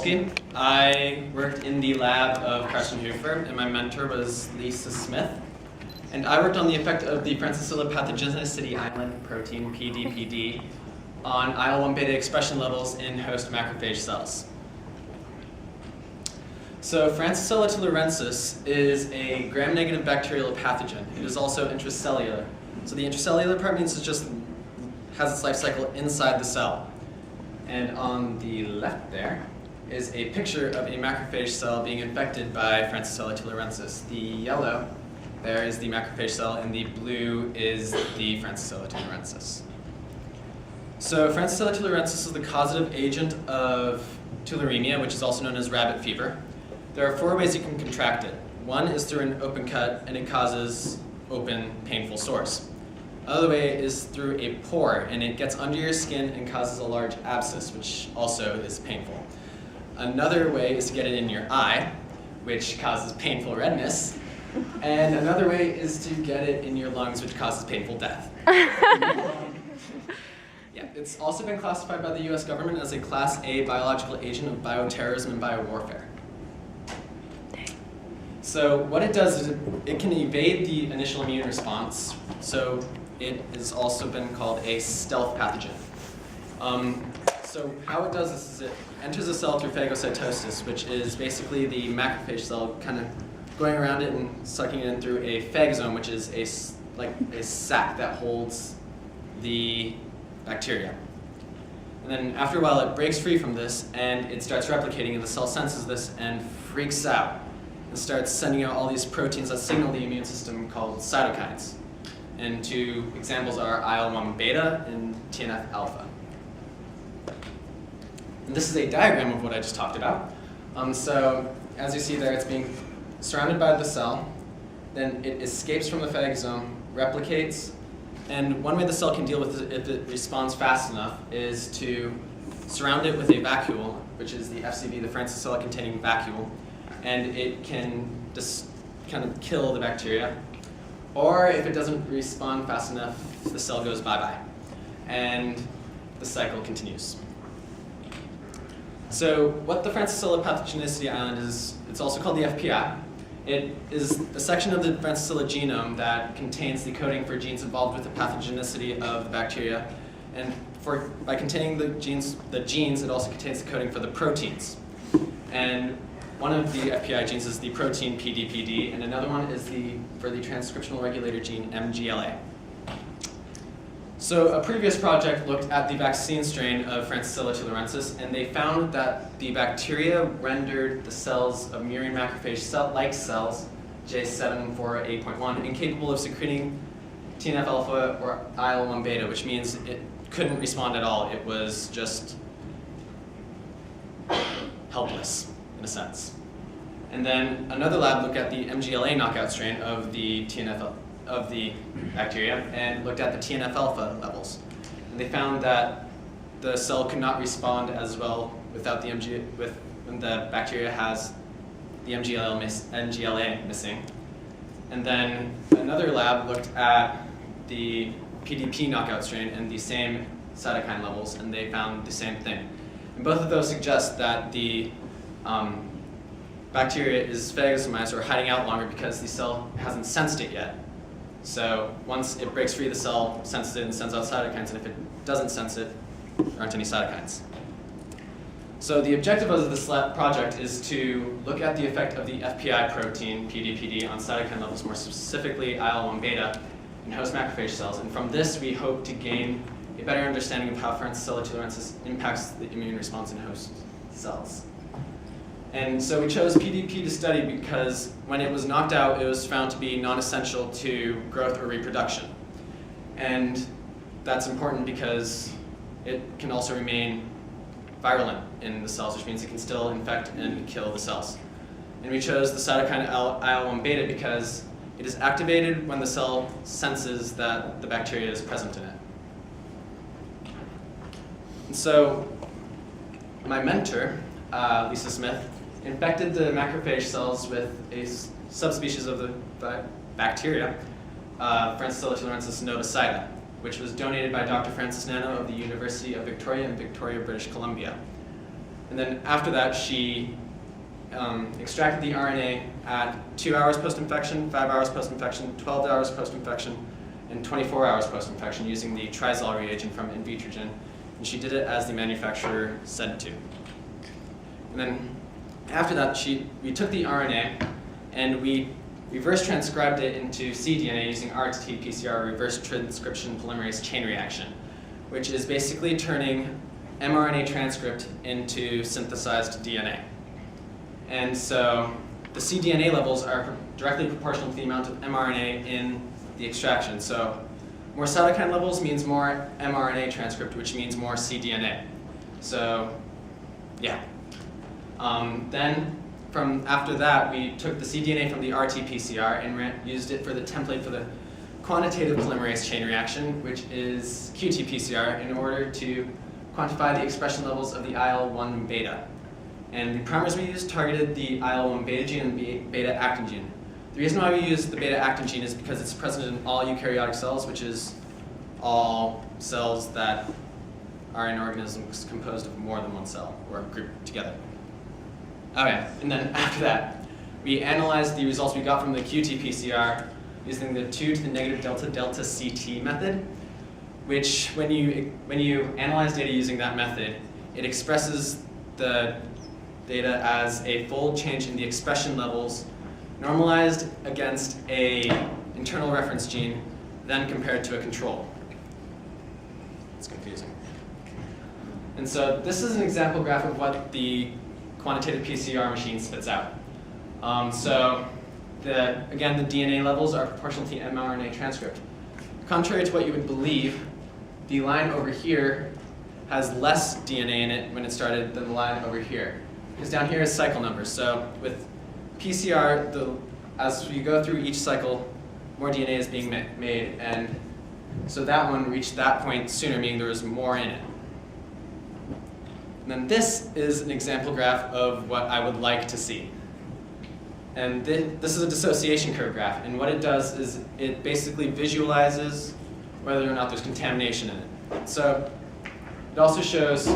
Kowalski. I worked in the lab of Carson Hofer, and my mentor was Lisa Smith. And I worked on the effect of the Francisella pathogenicity island protein, PDPD, on IL-1 beta expression levels in host macrophage cells. So Francisella tularensis is a gram-negative bacterial pathogen. It is also intracellular. So the intracellular part means it just has its life cycle inside the cell. And on the left there is a picture of a macrophage cell being infected by Francisella tularensis. The yellow there is the macrophage cell, and the blue is the Francisella tularensis. So Francisella tularensis is the causative agent of tularemia, which is also known as rabbit fever. There are 4 ways you can contract it. One is through an open cut, and it causes open, painful sores. Another way is through a pore, and it gets under your skin and causes a large abscess, which also is painful. Another way is to get it in your eye, which causes painful redness. And another way is to get it in your lungs, which causes painful death. Yeah, it's also been classified by the US government as a Class A biological agent of bioterrorism and biowarfare. So what it does is it can evade the initial immune response. So it has also been called a stealth pathogen. So how it does this is it enters a cell through phagocytosis, which is basically the macrophage cell kind of going around it and sucking it in through a phagosome, which is like a sac that holds the bacteria. And then after a while it breaks free from this and it starts replicating, and the cell senses this and freaks out and starts sending out all these proteins that signal the immune system called cytokines. And 2 examples are IL-1 beta and TNF alpha. And this is a diagram of what I just talked about. So as you see there, it's being surrounded by the cell, then it escapes from the phagosome, replicates, and one way the cell can deal with it if it responds fast enough is to surround it with a vacuole, which is the FCV, the Francisella-containing vacuole, and it can just kind of kill the bacteria. Or if it doesn't respond fast enough, the cell goes bye-bye, and the cycle continues. So what the Francisella pathogenicity island is, it's also called the FPI. It is a section of the Francisella genome that contains the coding for genes involved with the pathogenicity of the bacteria. And by containing the genes, it also contains the coding for the proteins. And one of the FPI genes is the protein PDPD, and another one is for the transcriptional regulator gene MGLA. So a previous project looked at the vaccine strain of Francisella tularensis, and they found that the bacteria rendered the cells of murine macrophage cell-like cells, J748.1, incapable of secreting TNF alpha or IL-1 beta, which means it couldn't respond at all. It was just helpless, in a sense. And then another lab looked at the MGLA knockout strain of the of the bacteria and looked at the TNF alpha levels. And they found that the cell could not respond as well without when the bacteria has the MGLA missing. And then another lab looked at the PDP knockout strain and the same cytokine levels, and they found the same thing. And both of those suggest that the bacteria is phagosomized or hiding out longer because the cell hasn't sensed it yet. So once it breaks free, the cell senses it and sends out cytokines, and if it doesn't sense it, there aren't any cytokines. So the objective of this project is to look at the effect of the FPI protein, PDPD, on cytokine levels, more specifically IL-1 beta, in host macrophage cells. And from this, we hope to gain a better understanding of how Francisella tularensis impacts the immune response in host cells. And so we chose PDP to study because when it was knocked out, it was found to be non-essential to growth or reproduction. And that's important because it can also remain virulent in the cells, which means it can still infect and kill the cells. And we chose the cytokine IL-1 beta because it is activated when the cell senses that the bacteria is present in it. And so my mentor, Lisa Smith, infected the macrophage cells with a subspecies of the bacteria, Francisella tularensis novicida, which was donated by Dr. Francis Nano of the University of Victoria in Victoria, British Columbia. And then after that, she extracted the RNA at 2 hours post-infection, 5 hours post-infection, 12 hours post-infection, and 24 hours post-infection using the Trizol reagent from Invitrogen. And she did it as the manufacturer said to. And then after that, we took the RNA and we reverse transcribed it into cDNA using RT-PCR, reverse transcription polymerase chain reaction, which is basically turning mRNA transcript into synthesized DNA. And so the cDNA levels are directly proportional to the amount of mRNA in the extraction. So more cytokine levels means more mRNA transcript, which means more cDNA. So yeah. Then after that, we took the cDNA from the RT-PCR and used it for the template for the quantitative polymerase chain reaction, which is qT-PCR, in order to quantify the expression levels of the IL-1 beta. And the primers we used targeted the IL-1 beta gene and the beta actin gene. The reason why we use the beta actin gene is because it's present in all eukaryotic cells, which is all cells that are in organisms composed of more than one cell or grouped together. Okay, and then after that, we analyzed the results we got from the qT-PCR using the 2 to the negative delta delta CT method, which when you analyze data using that method, it expresses the data as a fold change in the expression levels normalized against a internal reference gene, then compared to a control. It's confusing. And so this is an example graph of what the quantitative PCR machine spits out. Again, the DNA levels are proportional to mRNA transcript. Contrary to what you would believe, the line over here has less DNA in it when it started than the line over here. Because down here is cycle numbers. So with PCR, as you go through each cycle, more DNA is being made. And so that one reached that point sooner, meaning there was more in it. And then this is an example graph of what I would like to see. And this is a dissociation curve graph. And what it does is it basically visualizes whether or not there's contamination in it. So it also shows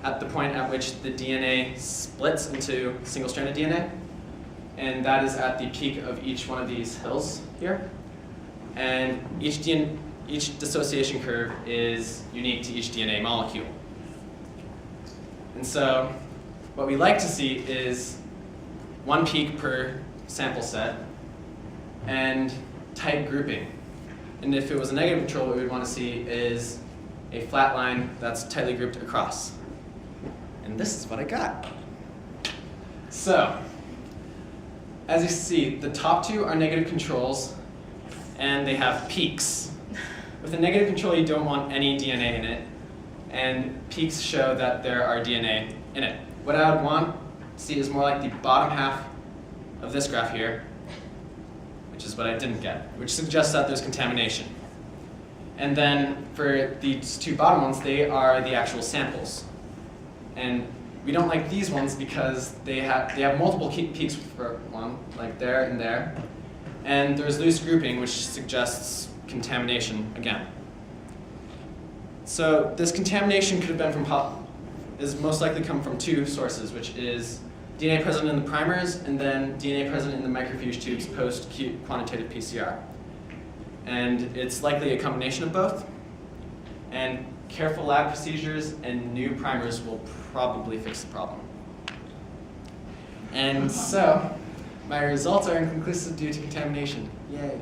at the point at which the DNA splits into single-stranded DNA. And that is at the peak of each one of these hills here. And each dissociation curve is unique to each DNA molecule. And so what we like to see is one peak per sample set and tight grouping. And if it was a negative control, what we would want to see is a flat line that's tightly grouped across. And this is what I got. So, as you see, the top two are negative controls, and they have peaks. With a negative control, you don't want any DNA in it, and peaks show that there are DNA in it. What I would want to see is more like the bottom half of this graph here, which is what I didn't get, which suggests that there's contamination. And then for these two bottom ones, they are the actual samples. And we don't like these ones because they have multiple peaks for one, like there and there. And there's loose grouping, which suggests contamination again. So this contamination could have been is most likely come from two sources, which is DNA present in the primers and then DNA present in the microfuge tubes post-quantitative PCR. And it's likely a combination of both. And careful lab procedures and new primers will probably fix the problem. And so, my results are inconclusive due to contamination. Yay.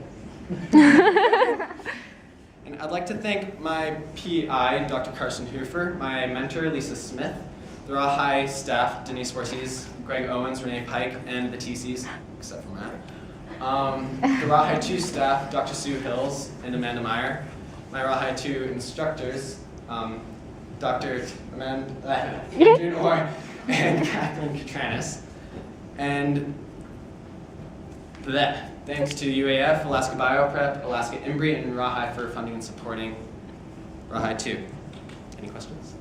And I'd like to thank my PI, Dr. Carson Hofer, my mentor, Lisa Smith, the RAHI staff, Denise Vorses, Greg Owens, Renee Pike, and the TCs, except for Matt. The RAHI II staff, Dr. Sue Hills and Amanda Meyer. My RAHI II instructors, Dr. Adrian Orr and Catherine Katranis. And thanks to UAF, Alaska BioPrep, Alaska IMBRI, and RAHI for funding and supporting RAHI II. Any questions?